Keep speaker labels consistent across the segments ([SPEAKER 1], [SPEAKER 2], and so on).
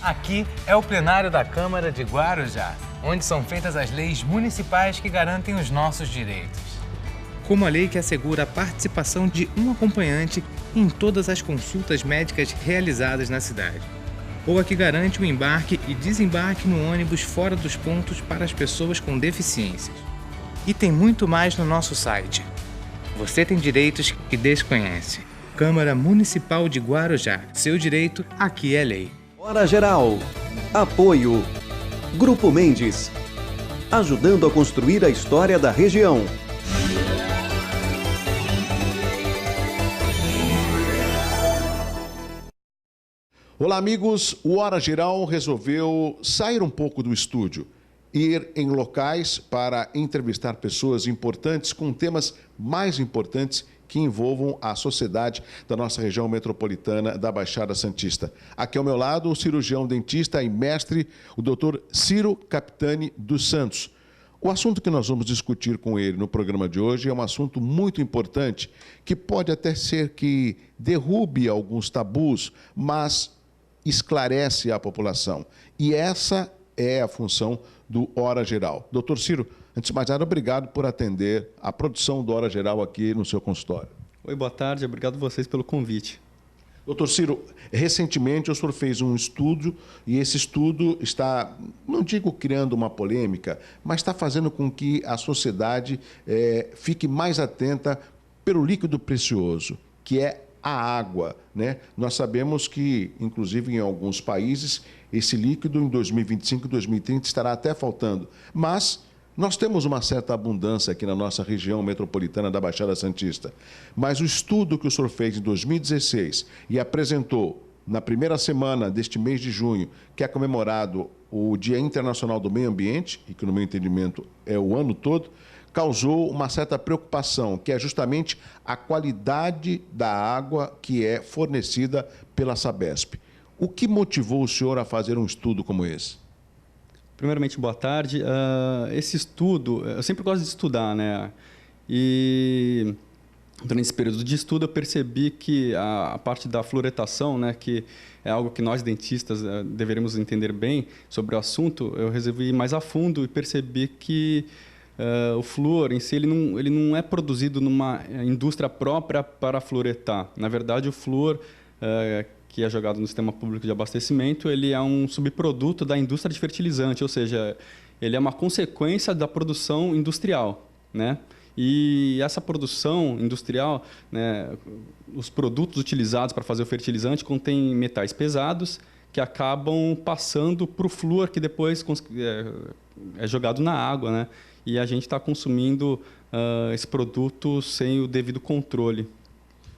[SPEAKER 1] Aqui é o plenário da Câmara de Guarujá, onde são feitas as leis municipais que garantem os nossos direitos. Como a lei que assegura a participação de um acompanhante em todas as consultas médicas realizadas na cidade. Ou a que garante o embarque e desembarque no ônibus fora dos pontos para as pessoas com deficiências. E tem muito mais no nosso site. Você tem direitos que desconhece. Câmara Municipal de Guarujá. Seu direito, aqui é lei.
[SPEAKER 2] Hora Geral. Apoio. Grupo Mendes. Ajudando a construir a história da região.
[SPEAKER 3] Olá, amigos. O Hora Geral resolveu sair um pouco do estúdio, ir em locais para entrevistar pessoas importantes com temas mais importantes que envolvam a sociedade da nossa região metropolitana da Baixada Santista. Aqui ao meu lado, o cirurgião dentista e mestre, o Dr. Ciro Capitani dos Santos. O assunto que nós vamos discutir com ele no programa de hoje é um assunto muito importante, que pode até ser que derrube alguns tabus, mas esclarece a população. E essa é a função do Hora Geral. Doutor Ciro, antes de mais nada, obrigado por atender a produção do Hora Geral aqui no seu consultório.
[SPEAKER 4] Oi, boa tarde. Obrigado a vocês pelo convite.
[SPEAKER 3] Doutor Ciro, recentemente o senhor fez um estudo e esse estudo está, não digo criando uma polêmica, mas está fazendo com que a sociedade fique mais atenta pelo líquido precioso, que é a água, né? Nós sabemos que, inclusive em alguns países, esse líquido em 2025 e 2030 estará até faltando. Mas nós temos uma certa abundância aqui na nossa região metropolitana da Baixada Santista. Mas o estudo que o senhor fez em 2016 e apresentou na primeira semana deste mês de junho, que é comemorado o Dia Internacional do Meio Ambiente, e que no meu entendimento é o ano todo, causou uma certa preocupação, que é justamente a qualidade da água que é fornecida pela Sabesp. O que motivou o senhor a fazer um estudo como esse?
[SPEAKER 4] Primeiramente, boa tarde. Esse estudo, eu sempre gosto de estudar, né? E durante esse período de estudo eu percebi que a parte da fluoretação, né, que é algo que nós dentistas deveríamos entender bem sobre o assunto, eu resolvi ir mais a fundo e percebi que o flúor em si ele não é produzido numa indústria própria para fluoretar. Na verdade, o flúor que é jogado no sistema público de abastecimento, ele é um subproduto da indústria de fertilizante, ou seja, ele é uma consequência da produção industrial, né? E essa produção industrial, né, os produtos utilizados para fazer o fertilizante contêm metais pesados que acabam passando para o flúor que depois é jogado na água, né? E a gente está consumindo esse produto sem o devido controle.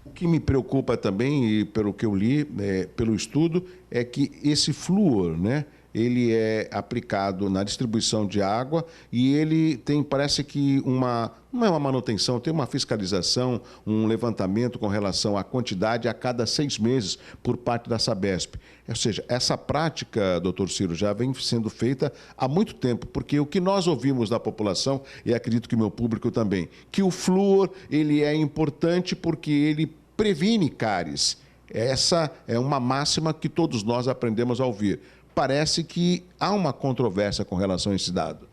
[SPEAKER 3] O que me preocupa também, e pelo que eu li, pelo estudo, é que esse flúor, né, ele é aplicado na distribuição de água e ele tem, parece que não é uma manutenção, tem uma fiscalização, um levantamento com relação à quantidade a cada 6 meses por parte da Sabesp. Ou seja, essa prática, doutor Ciro, já vem sendo feita há muito tempo, porque o que nós ouvimos da população, e acredito que meu público também, que o flúor ele é importante porque ele previne cáries. Essa é uma máxima que todos nós aprendemos a ouvir. Parece que há uma controvérsia com relação a esse dado.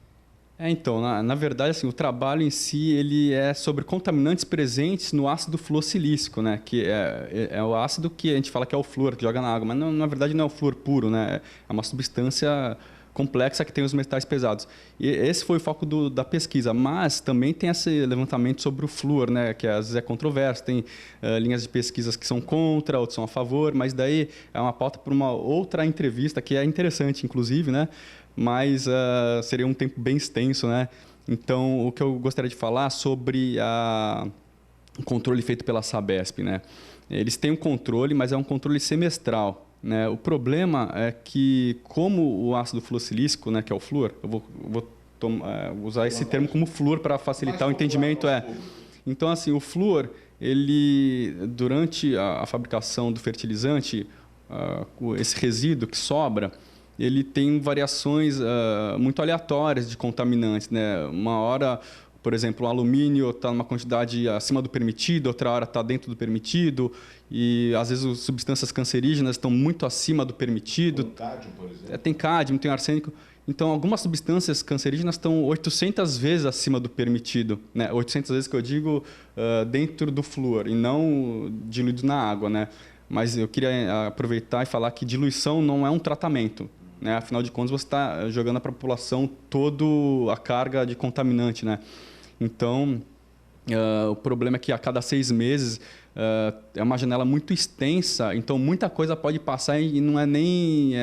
[SPEAKER 4] Então, na verdade, assim, o trabalho em si ele é sobre contaminantes presentes no ácido fluorsilícico, né? Que é o ácido que a gente fala que é o flúor, que joga na água, mas não, na verdade não é o flúor puro, né? É uma substância complexa que tem os metais pesados. E esse foi o foco da pesquisa, mas também tem esse levantamento sobre o flúor, né, que às vezes é controverso, tem linhas de pesquisas que são contra, outras são a favor, mas daí é uma pauta para uma outra entrevista que é interessante, inclusive, né, mas seria um tempo bem extenso, né. Então, o que eu gostaria de falar sobre o controle feito pela Sabesp, né. Eles têm um controle, mas é um controle semestral. Né? O problema é que, como o ácido fluorsilícico, né, que é o flúor, eu vou usar esse termo como flúor para facilitar o entendimento. Então, assim, o flúor, ele, durante a fabricação do fertilizante, esse resíduo que sobra, ele tem variações muito aleatórias de contaminantes. Né? Uma hora por exemplo, o alumínio está numa quantidade acima do permitido, outra hora está dentro do permitido, e às vezes as substâncias cancerígenas estão muito acima do permitido.
[SPEAKER 3] Tem cádmio, por exemplo.
[SPEAKER 4] Tem cádmio, tem arsênico. Então, algumas substâncias cancerígenas estão 800 vezes acima do permitido, né? 800 vezes que eu digo dentro do flúor e não diluído na água, né? Mas eu queria aproveitar e falar que diluição não é um tratamento, né? Afinal de contas, você está jogando para a população toda a carga de contaminante, né? Então, o problema é que a cada 6 meses é uma janela muito extensa, então muita coisa pode passar e não é nem...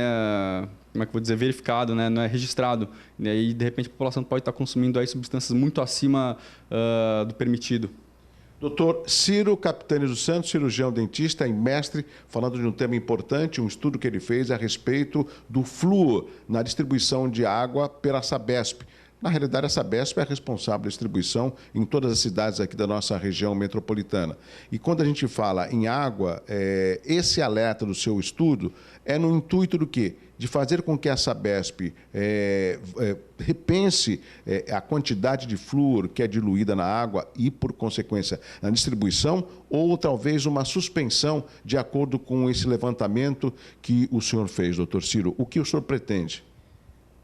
[SPEAKER 4] como é que eu vou dizer, verificado, né? Não é registrado. E aí, de repente, a população pode estar consumindo aí substâncias muito acima do permitido.
[SPEAKER 3] Doutor Ciro Capitani dos Santos, cirurgião dentista e mestre, falando de um tema importante, um estudo que ele fez a respeito do flúor na distribuição de água pela Sabesp. Na realidade, a Sabesp é a responsável pela distribuição em todas as cidades aqui da nossa região metropolitana. E quando a gente fala em água, esse alerta do seu estudo é no intuito do quê? De fazer com que a Sabesp repense a quantidade de flúor que é diluída na água e, por consequência, na distribuição, ou talvez uma suspensão de acordo com esse levantamento que o senhor fez, doutor Ciro. O que o senhor pretende?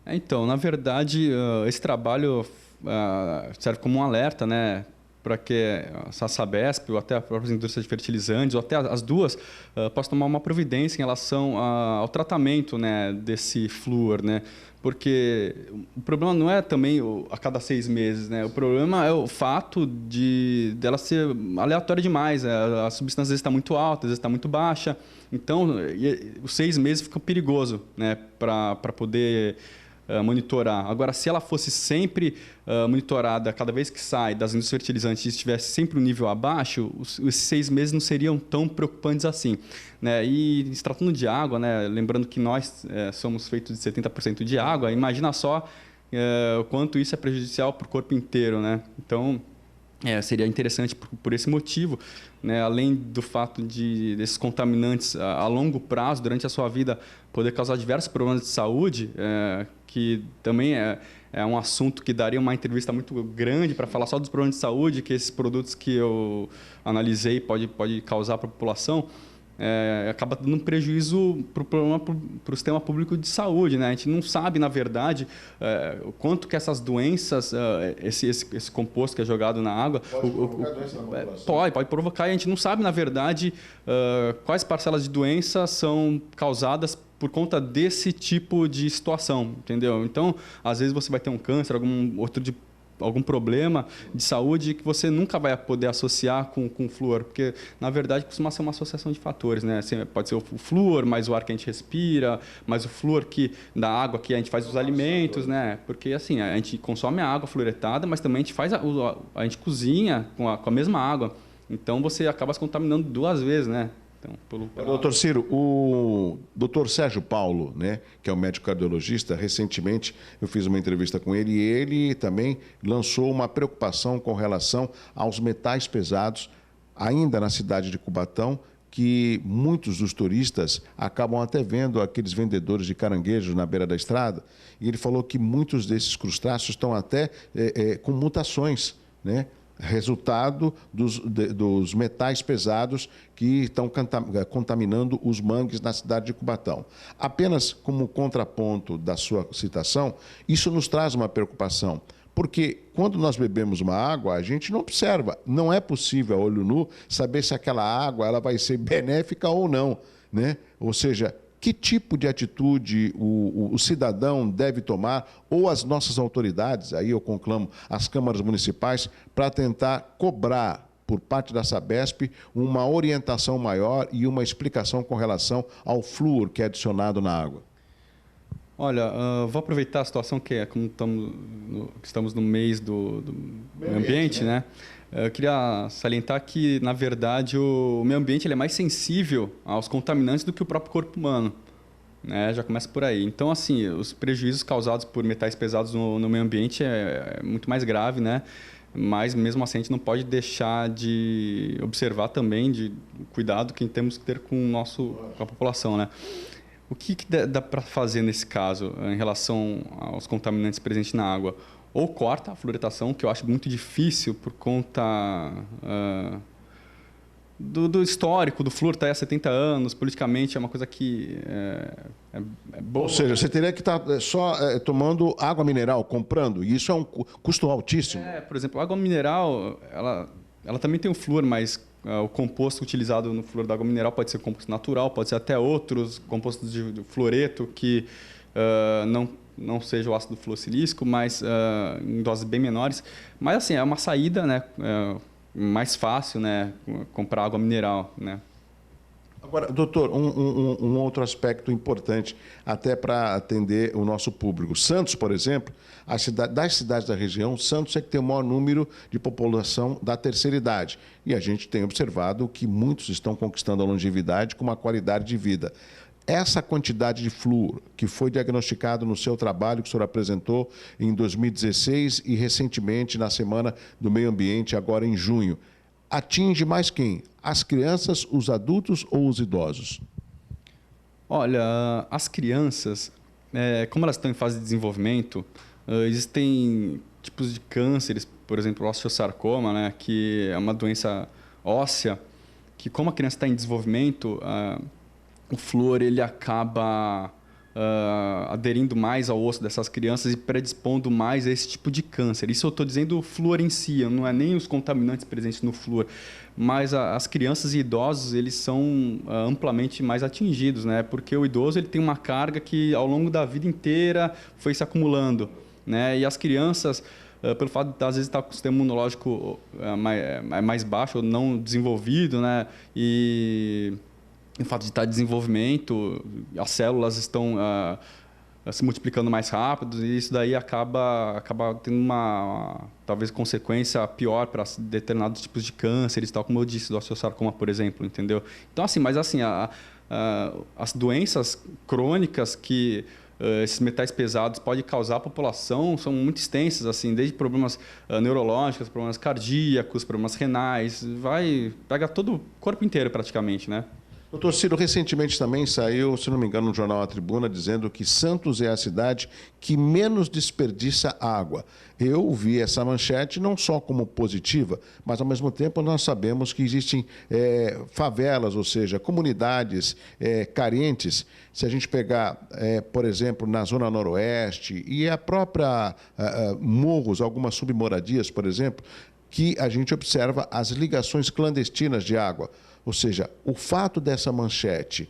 [SPEAKER 4] Então, na verdade, esse trabalho serve como um alerta, né, para que a Sabesp ou até a própria indústria de fertilizantes, ou até as duas, possam tomar uma providência em relação ao tratamento, né, desse flúor, né? Porque o problema não é também a cada 6 meses, né? O problema é o fato dela ser aleatória demais. A substância às vezes está muito alta, às vezes está muito baixa. Então, os 6 meses fica perigoso, né, para poder monitorar. Agora, se ela fosse sempre monitorada cada vez que sai das indústrias fertilizantes e estivesse sempre um nível abaixo, esses 6 meses não seriam tão preocupantes assim, né? E se tratando de água, né, lembrando que nós somos feitos de 70% de água, imagina só o quanto isso é prejudicial para o corpo inteiro, né? Então, seria interessante por esse motivo, né, além do fato desses contaminantes a longo prazo, durante a sua vida, poder causar diversos problemas de saúde, que também é um assunto que daria uma entrevista muito grande para falar só dos problemas de saúde que esses produtos que eu analisei pode causar para a população. Acaba dando um prejuízo para o sistema público de saúde, né? A gente não sabe, na verdade, o quanto que essas doenças, esse composto que é jogado na água...
[SPEAKER 3] Pode provocar doença na população?
[SPEAKER 4] Pode provocar, e a gente não sabe, na verdade, quais parcelas de doença são causadas por conta desse tipo de situação, entendeu? Então, às vezes você vai ter um câncer, algum problema de saúde que você nunca vai poder associar com o flúor, porque, na verdade, costuma ser uma associação de fatores, né? Pode ser o flúor, mais o ar que a gente respira, mais o flúor da água que a gente faz os alimentos, né? Porque, assim, a gente consome a água fluoretada, mas também a gente a gente cozinha com a mesma água. Então, você acaba se contaminando 2 vezes, né? Então,
[SPEAKER 3] Doutor Ciro, o doutor Sérgio Paulo, né, que é um médico cardiologista, recentemente eu fiz uma entrevista com ele e ele também lançou uma preocupação com relação aos metais pesados, ainda na cidade de Cubatão, que muitos dos turistas acabam até vendo aqueles vendedores de caranguejos na beira da estrada, e ele falou que muitos desses crustáceos estão até com mutações, né? Resultado dos metais pesados que estão contaminando os mangues na cidade de Cubatão. Apenas como contraponto da sua citação, isso nos traz uma preocupação, porque quando nós bebemos uma água, a gente não observa, não é possível a olho nu saber se aquela água ela vai ser benéfica ou não, né? Ou seja, que tipo de atitude o cidadão deve tomar, ou as nossas autoridades, aí eu conclamo as câmaras municipais, para tentar cobrar por parte da Sabesp uma orientação maior e uma explicação com relação ao flúor que é adicionado na água?
[SPEAKER 4] Olha, vou aproveitar a situação como estamos no mês do meio ambiente, né? Eu queria salientar que, na verdade, o meio ambiente ele é mais sensível aos contaminantes do que o próprio corpo humano, né? Já começa por aí. Então, assim, os prejuízos causados por metais pesados no meio ambiente é muito mais grave, né? Mas, mesmo assim, a gente não pode deixar de observar também de cuidado que temos que ter com a população, né? O que dá para fazer nesse caso, em relação aos contaminantes presentes na água? ou corta a fluoretação, que eu acho muito difícil por conta do histórico do flúor, está aí há 70 anos, politicamente é uma coisa que é boa.
[SPEAKER 3] Ou seja, você teria que estar só tomando água mineral, comprando, e isso é um custo altíssimo.
[SPEAKER 4] Por exemplo, a água mineral, ela também tem o flúor, mas o composto utilizado no flúor da água mineral pode ser composto natural, pode ser até outros compostos de fluoreto que não seja o ácido fluorsilícico, mas em doses bem menores. Mas assim, é uma saída, né, mais fácil, né, comprar água mineral, né?
[SPEAKER 3] Agora, doutor, um outro aspecto importante até para atender o nosso público. Santos, por exemplo, das cidades da região, Santos é que tem o maior número de população da terceira idade. E a gente tem observado que muitos estão conquistando a longevidade com uma qualidade de vida. Essa quantidade de flúor que foi diagnosticado no seu trabalho que o senhor apresentou em 2016 e recentemente na Semana do Meio Ambiente, agora em junho, atinge mais quem? As crianças, os adultos ou os idosos?
[SPEAKER 4] Olha, as crianças, como elas estão em fase de desenvolvimento, existem tipos de cânceres, por exemplo, o osteosarcoma, né, que é uma doença óssea, que como a criança está em desenvolvimento, o flúor ele acaba aderindo mais ao osso dessas crianças e predispondo mais a esse tipo de câncer. Isso eu estou dizendo o flúor em si, não é nem os contaminantes presentes no flúor, mas as crianças e idosos eles são amplamente mais atingidos, né? Porque o idoso ele tem uma carga que ao longo da vida inteira foi se acumulando, né? E as crianças, pelo fato de às vezes estar com o sistema imunológico mais baixo ou não desenvolvido, né? E o fato de estar em desenvolvimento, as células estão se multiplicando mais rápido e isso daí acaba tendo uma, talvez, consequência pior para determinados tipos de cânceres, tal como eu disse, do osteosarcoma, por exemplo, entendeu? Então, assim, mas assim, as doenças crônicas que esses metais pesados podem causar à população são muito extensas, assim, desde problemas neurológicos, problemas cardíacos, problemas renais, pega todo o corpo inteiro praticamente, né?
[SPEAKER 3] Doutor Ciro, recentemente também saiu, se não me engano, no jornal A Tribuna, dizendo que Santos é a cidade que menos desperdiça água. Eu vi essa manchete não só como positiva, mas, ao mesmo tempo, nós sabemos que existem favelas, ou seja, comunidades carentes. Se a gente pegar, por exemplo, na Zona Noroeste e a própria morros, algumas submoradias, por exemplo, que a gente observa as ligações clandestinas de água. Ou seja, o fato dessa manchete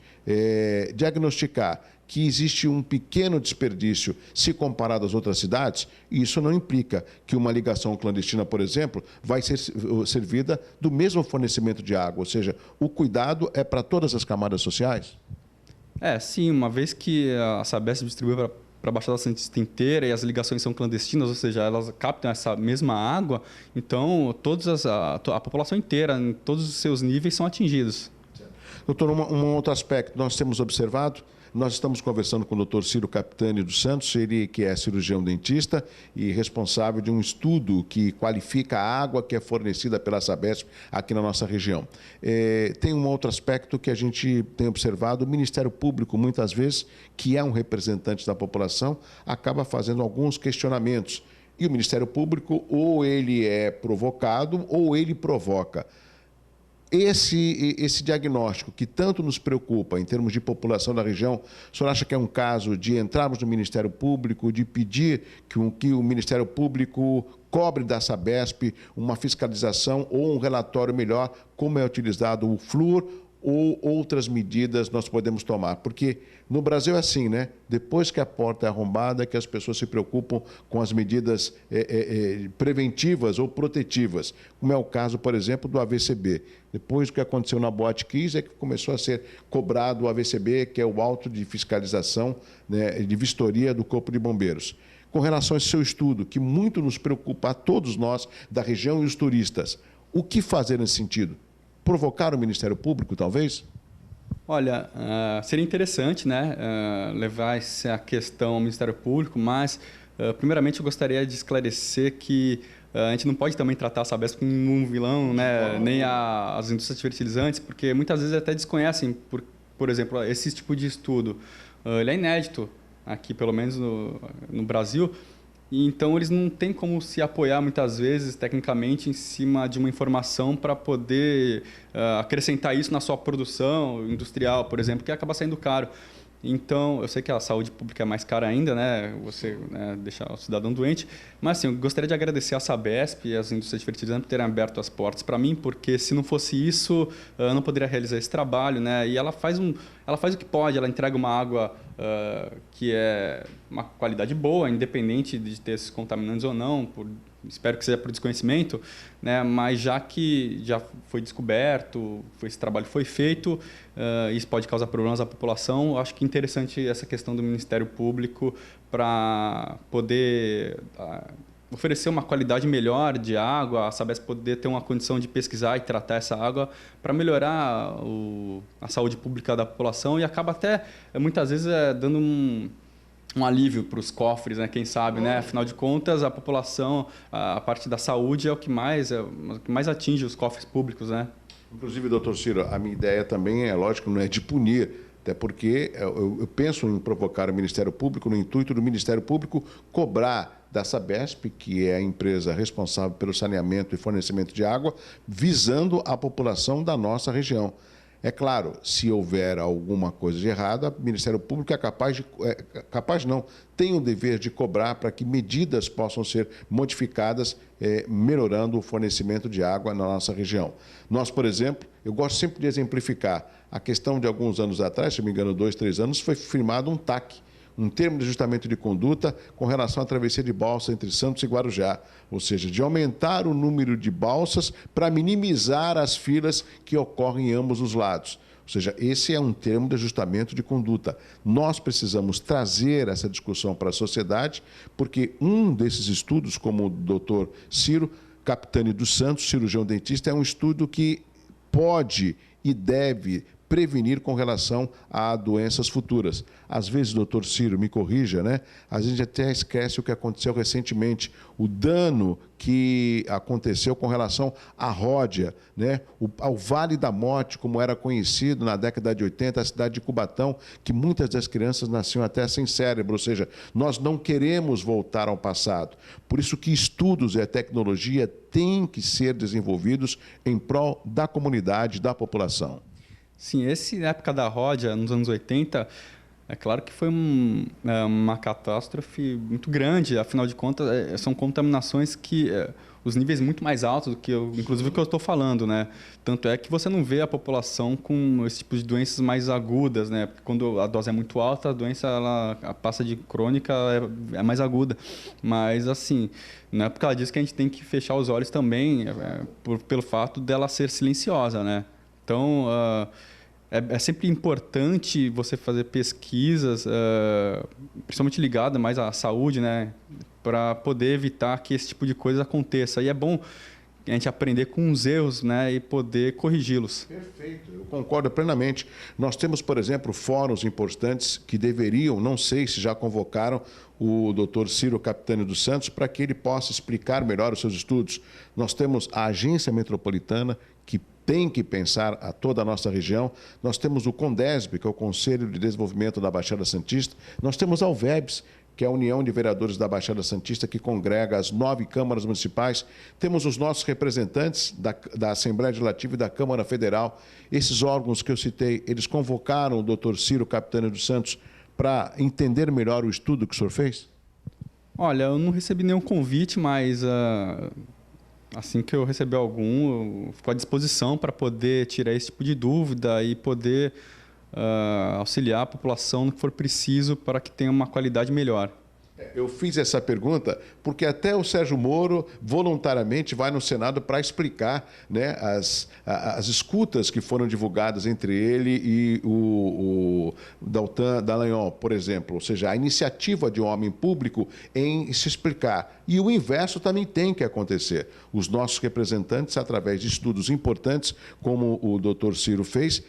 [SPEAKER 3] diagnosticar que existe um pequeno desperdício se comparado às outras cidades, isso não implica que uma ligação clandestina, por exemplo, vai ser servida do mesmo fornecimento de água. Ou seja, o cuidado é para todas as camadas sociais?
[SPEAKER 4] Sim, uma vez que a Sabesp distribui para a Baixada Santista inteira e as ligações são clandestinas, ou seja, elas captam essa mesma água, então a população inteira, em todos os seus níveis, são atingidos.
[SPEAKER 3] Doutor, um outro aspecto nós temos observado, nós estamos conversando com o doutor Ciro Capitani dos Santos, ele que é cirurgião dentista e responsável de um estudo que qualifica a água que é fornecida pela Sabesp aqui na nossa região. Tem um outro aspecto que a gente tem observado, o Ministério Público, muitas vezes, que é um representante da população, acaba fazendo alguns questionamentos. E o Ministério Público, ou ele é provocado, ou ele provoca. Esse diagnóstico que tanto nos preocupa em termos de população da região, o senhor acha que é um caso de entrarmos no Ministério Público, de pedir que o Ministério Público cobre da Sabesp uma fiscalização ou um relatório melhor como é utilizado o flúor ou outras medidas nós podemos tomar? Porque no Brasil é assim, né? Depois que a porta é arrombada, que as pessoas se preocupam com as medidas preventivas ou protetivas, como é o caso, por exemplo, do AVCB. Depois do que aconteceu na Boate Kiss, é que começou a ser cobrado o AVCB, que é o auto de fiscalização, né, de vistoria do Corpo de Bombeiros. Com relação a esse seu estudo, que muito nos preocupa a todos nós da região e os turistas, o que fazer nesse sentido? Provocar o Ministério Público, talvez?
[SPEAKER 4] Olha, seria interessante, né, levar essa questão ao Ministério Público, mas, primeiramente, eu gostaria de esclarecer que a gente não pode também tratar a Sabesp como um vilão, né, nem as indústrias fertilizantes, porque muitas vezes até desconhecem, por exemplo, esse tipo de estudo. Ele é inédito aqui, pelo menos no Brasil, E então eles não têm como se apoiar muitas vezes tecnicamente em cima de uma informação para poder acrescentar isso na sua produção industrial, por exemplo, que acaba saindo caro. Então, eu sei que a saúde pública é mais cara ainda, né? Você deixar o cidadão doente. Mas, assim, eu gostaria de agradecer a Sabesp e as indústrias de fertilizantes por terem aberto as portas para mim, porque se não fosse isso, eu não poderia realizar esse trabalho, né? E ela faz o que pode, ela entrega uma água que é uma qualidade boa, independente de ter esses contaminantes ou não, espero que seja por desconhecimento, né? Mas já que já foi descoberto, esse trabalho foi feito, isso pode causar problemas à população, eu acho que é interessante essa questão do Ministério Público para poder oferecer uma qualidade melhor de água, a Sabesp poder ter uma condição de pesquisar e tratar essa água para melhorar a saúde pública da população e acaba até, muitas vezes, dando um alívio para os cofres, né? Quem sabe, né? Afinal de contas, a população, a parte da saúde é o que mais atinge os cofres públicos, né?
[SPEAKER 3] Inclusive, doutor Ciro, a minha ideia também lógico, não é de punir, até porque eu penso em provocar o Ministério Público, no intuito do Ministério Público cobrar da Sabesp, que é a empresa responsável pelo saneamento e fornecimento de água, visando a população da nossa região. É claro, se houver alguma coisa de errada, o Ministério Público tem o dever de cobrar para que medidas possam ser modificadas, melhorando o fornecimento de água na nossa região. Nós, por exemplo, eu gosto sempre de exemplificar a questão de alguns anos atrás, se não me engano, 2, 3 anos, foi firmado um TAC, um termo de ajustamento de conduta com relação à travessia de balsa entre Santos e Guarujá, ou seja, de aumentar o número de balsas para minimizar as filas que ocorrem em ambos os lados. Ou seja, esse é um termo de ajustamento de conduta. Nós precisamos trazer essa discussão para a sociedade, porque um desses estudos, como o doutor Ciro Capitani dos Santos, cirurgião dentista, é um estudo que pode e deve prevenir com relação a doenças futuras. Às vezes, doutor Ciro, me corrija, né? A gente até esquece o que aconteceu recentemente, o dano que aconteceu com relação à Ródia, né? Ao Vale da Morte, como era conhecido na década de 80, a cidade de Cubatão, que muitas das crianças nasciam até sem cérebro, ou seja, nós não queremos voltar ao passado. Por isso que estudos e a tecnologia têm que ser desenvolvidos em prol da comunidade, da população.
[SPEAKER 4] Sim, na época da Ródia, nos anos 80, é claro que foi uma catástrofe muito grande. Afinal de contas, são contaminações que os níveis muito mais altos do que, inclusive, o que eu estou falando, né? Tanto é que você não vê a população com esse tipo de doenças mais agudas, né? Porque quando a dose é muito alta, a doença ela passa de crônica, é mais aguda. Mas, assim, não é porque ela diz que a gente tem que fechar os olhos também, pelo fato dela ser silenciosa, né? Então, é sempre importante você fazer pesquisas, principalmente ligadas mais à saúde, né, para poder evitar que esse tipo de coisa aconteça. E é bom a gente aprender com os erros, né, e poder corrigi-los.
[SPEAKER 3] Perfeito, eu concordo plenamente. Nós temos, por exemplo, fóruns importantes que deveriam, não sei se já convocaram, o doutor Ciro Capitani dos Santos para que ele possa explicar melhor os seus estudos. Nós temos a Agência Metropolitana, que tem que pensar a toda a nossa região. Nós temos o CONDESB, que é o Conselho de Desenvolvimento da Baixada Santista. Nós temos a UVEBS, que é a União de Vereadores da Baixada Santista, que congrega as 9 câmaras municipais. Temos os nossos representantes da Assembleia Legislativa e da Câmara Federal. Esses órgãos que eu citei, eles convocaram o doutor Ciro Capitani dos Santos para entender melhor o estudo que o senhor fez?
[SPEAKER 4] Olha, eu não recebi nenhum convite, mas assim que eu receber algum, eu fico à disposição para poder tirar esse tipo de dúvida e poder auxiliar a população no que for preciso para que tenha uma qualidade melhor.
[SPEAKER 3] Eu fiz essa pergunta porque até o Sérgio Moro voluntariamente vai no Senado para explicar, né, as escutas que foram divulgadas entre ele e o Deltan Dallagnol, por exemplo. Ou seja, a iniciativa de um homem público em se explicar. E o inverso também tem que acontecer. Os nossos representantes, através de estudos importantes, como o doutor Ciro fez,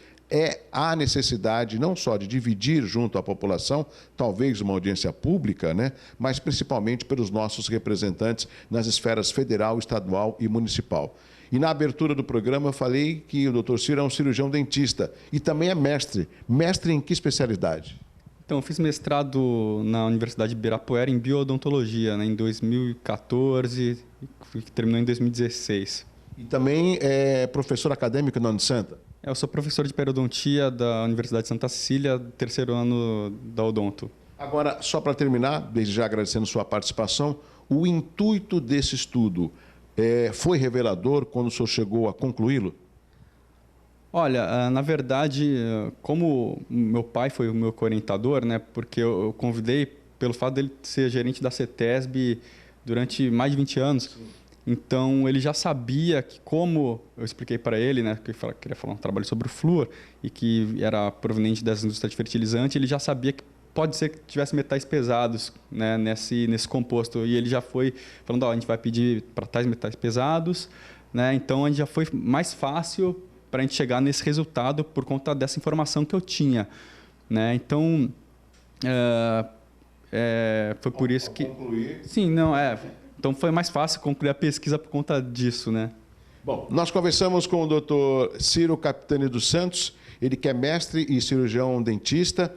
[SPEAKER 3] há necessidade não só de dividir junto à população, talvez uma audiência pública, né, mas principalmente pelos nossos representantes nas esferas federal, estadual e municipal. E na abertura do programa eu falei que o doutor Ciro é um cirurgião dentista e também é mestre. Mestre em que especialidade?
[SPEAKER 4] Então, eu fiz mestrado na Universidade de Ibirapuera em biodontologia, né, em 2014 e terminou em 2016.
[SPEAKER 3] E também é professor acadêmico na Unisanta?
[SPEAKER 4] Eu sou professor de periodontia da Universidade de Santa Cecília, terceiro ano da Odonto.
[SPEAKER 3] Agora, só para terminar, desde já agradecendo sua participação, o intuito desse estudo foi revelador quando o senhor chegou a concluí-lo?
[SPEAKER 4] Olha, na verdade, como meu pai foi o meu orientador, né, porque eu convidei pelo fato dele ser gerente da CETESB durante mais de 20 anos, sim. Então ele já sabia que, como eu expliquei para ele, né, que eu queria falar um trabalho sobre o flúor e que era proveniente das indústrias de fertilizante, ele já sabia que pode ser que tivesse metais pesados, né, nesse composto. E ele já foi falando, a gente vai pedir para tais metais pesados, né, então a gente já foi mais fácil para a gente chegar nesse resultado por conta dessa informação que eu tinha, né? Então, foi por isso que...
[SPEAKER 3] Concluir.
[SPEAKER 4] Sim, não, Então, foi mais fácil concluir a pesquisa por conta disso, né?
[SPEAKER 3] Bom, nós conversamos com o Dr. Ciro Capitani dos Santos, ele que é mestre e cirurgião dentista,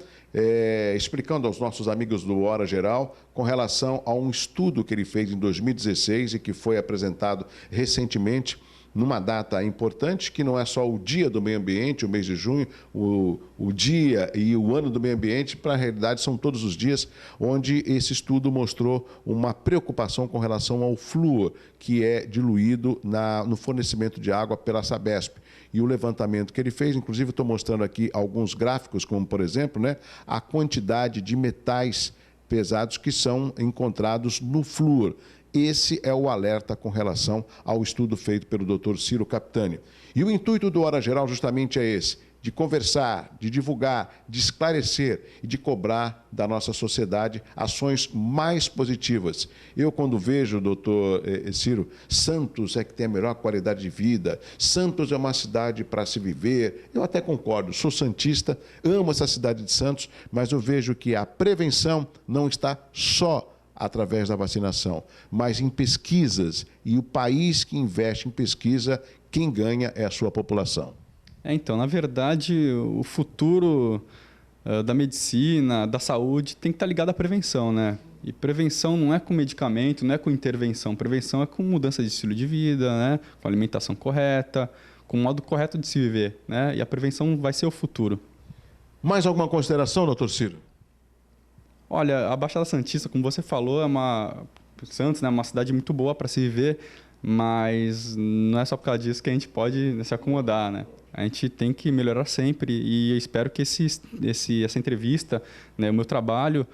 [SPEAKER 3] explicando aos nossos amigos do Hora Geral com relação a um estudo que ele fez em 2016 e que foi apresentado recentemente numa data importante, que não é só o Dia do Meio Ambiente, o mês de junho, o dia e o ano do meio ambiente, para a realidade são todos os dias, onde esse estudo mostrou uma preocupação com relação ao flúor, que é diluído no fornecimento de água pela Sabesp. E o levantamento que ele fez, inclusive estou mostrando aqui alguns gráficos, como por exemplo, né, a quantidade de metais pesados que são encontrados no flúor. Esse é o alerta com relação ao estudo feito pelo Dr. Ciro Capitani. E o intuito do Hora Geral justamente é esse, de conversar, de divulgar, de esclarecer e de cobrar da nossa sociedade ações mais positivas. Eu, quando vejo, doutor Ciro, Santos é que tem a melhor qualidade de vida, Santos é uma cidade para se viver, eu até concordo, sou santista, amo essa cidade de Santos, mas eu vejo que a prevenção não está só através da vacinação, mas em pesquisas, e o país que investe em pesquisa, quem ganha é a sua população.
[SPEAKER 4] Então, na verdade, o futuro da medicina, da saúde, tem que estar ligado à prevenção, né? E prevenção não é com medicamento, não é com intervenção. Prevenção é com mudança de estilo de vida, né? Com alimentação correta, com um modo correto de se viver, né? E a prevenção vai ser o futuro.
[SPEAKER 3] Mais alguma consideração, doutor Ciro?
[SPEAKER 4] Olha, a Baixada Santista, como você falou, Santos, né, é uma cidade muito boa para se viver, mas não é só por causa disso que a gente pode se acomodar, né? A gente tem que melhorar sempre e eu espero que essa entrevista, né, o meu trabalho,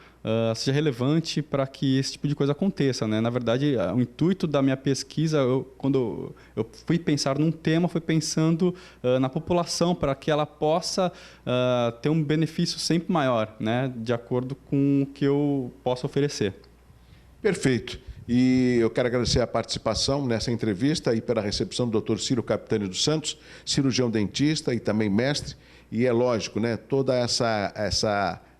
[SPEAKER 4] seja relevante para que esse tipo de coisa aconteça, né? Na verdade, o intuito da minha pesquisa, quando eu fui pensar num tema, fui pensando na população para que ela possa ter um benefício sempre maior, né, de acordo com o que eu posso oferecer.
[SPEAKER 3] Perfeito. E eu quero agradecer a participação nessa entrevista e pela recepção do Dr. Ciro Capitani dos Santos, cirurgião dentista e também mestre. E é lógico, né, toda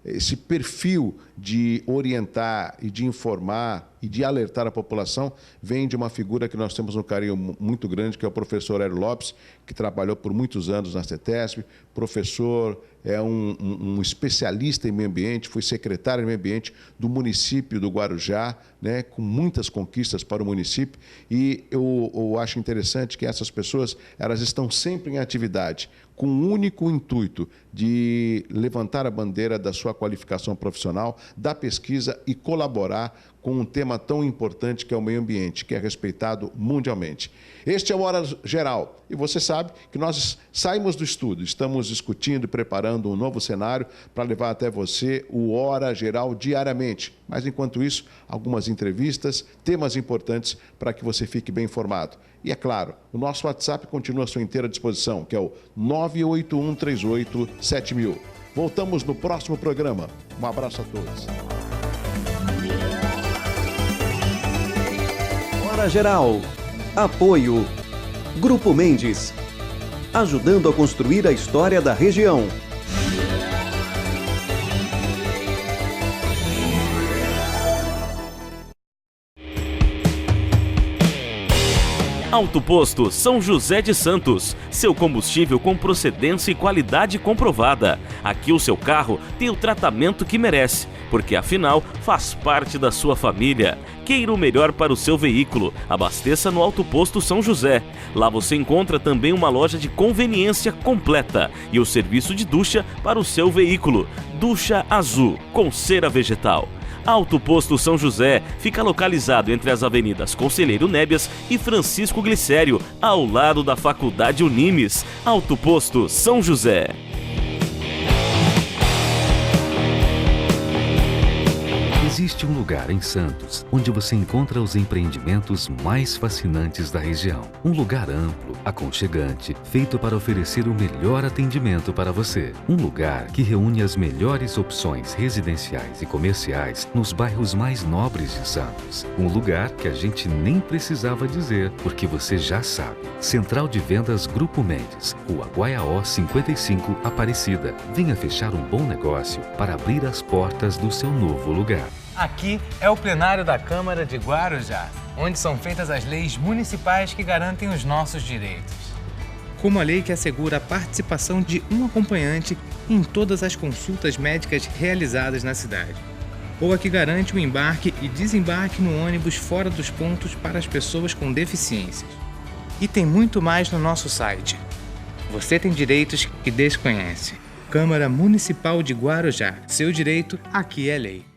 [SPEAKER 3] esse perfil de orientar e de informar e de alertar a população vem de uma figura que nós temos um carinho muito grande, que é o professor Hélio Lopes, que trabalhou por muitos anos na CETESB, professor, é um especialista em meio ambiente, foi secretário de meio ambiente do município do Guarujá, né, com muitas conquistas para o município, e eu acho interessante que essas pessoas, elas estão sempre em atividade, com o único intuito de levantar a bandeira da sua qualificação profissional, da pesquisa e colaborar com um tema tão importante que é o meio ambiente, que é respeitado mundialmente. Este é o Hora Geral, e você sabe que nós saímos do estudo, estamos discutindo e preparando um novo cenário para levar até você o Hora Geral diariamente. Mas, enquanto isso, algumas entrevistas, temas importantes para que você fique bem informado. E, é claro, o nosso WhatsApp continua à sua inteira disposição, que é o 981387000. Voltamos no próximo programa. Um abraço a todos.
[SPEAKER 2] Hora Geral. Apoio. Grupo Mendes. Ajudando a construir a história da região.
[SPEAKER 5] Auto Posto São José de Santos, seu combustível com procedência e qualidade comprovada. Aqui o seu carro tem o tratamento que merece, porque afinal faz parte da sua família. Queira o melhor para o seu veículo, abasteça no Auto Posto São José. Lá você encontra também uma loja de conveniência completa e o serviço de ducha para o seu veículo. Ducha azul com cera vegetal. Auto Posto São José fica localizado entre as avenidas Conselheiro Nébias e Francisco Glicério, ao lado da Faculdade Unimes. Auto Posto São José.
[SPEAKER 6] Existe um lugar em Santos onde você encontra os empreendimentos mais fascinantes da região. Um lugar amplo, aconchegante, feito para oferecer o melhor atendimento para você. Um lugar que reúne as melhores opções residenciais e comerciais nos bairros mais nobres de Santos. Um lugar que a gente nem precisava dizer, porque você já sabe. Central de Vendas Grupo Mendes, Rua Guaiaó 55, Aparecida. Venha fechar um bom negócio para abrir as portas do seu novo lugar.
[SPEAKER 1] Aqui é o plenário da Câmara de Guarujá, onde são feitas as leis municipais que garantem os nossos direitos. Como a lei que assegura a participação de um acompanhante em todas as consultas médicas realizadas na cidade. Ou a que garante o embarque e desembarque no ônibus fora dos pontos para as pessoas com deficiências. E tem muito mais no nosso site. Você tem direitos que desconhece. Câmara Municipal de Guarujá. Seu direito aqui é lei.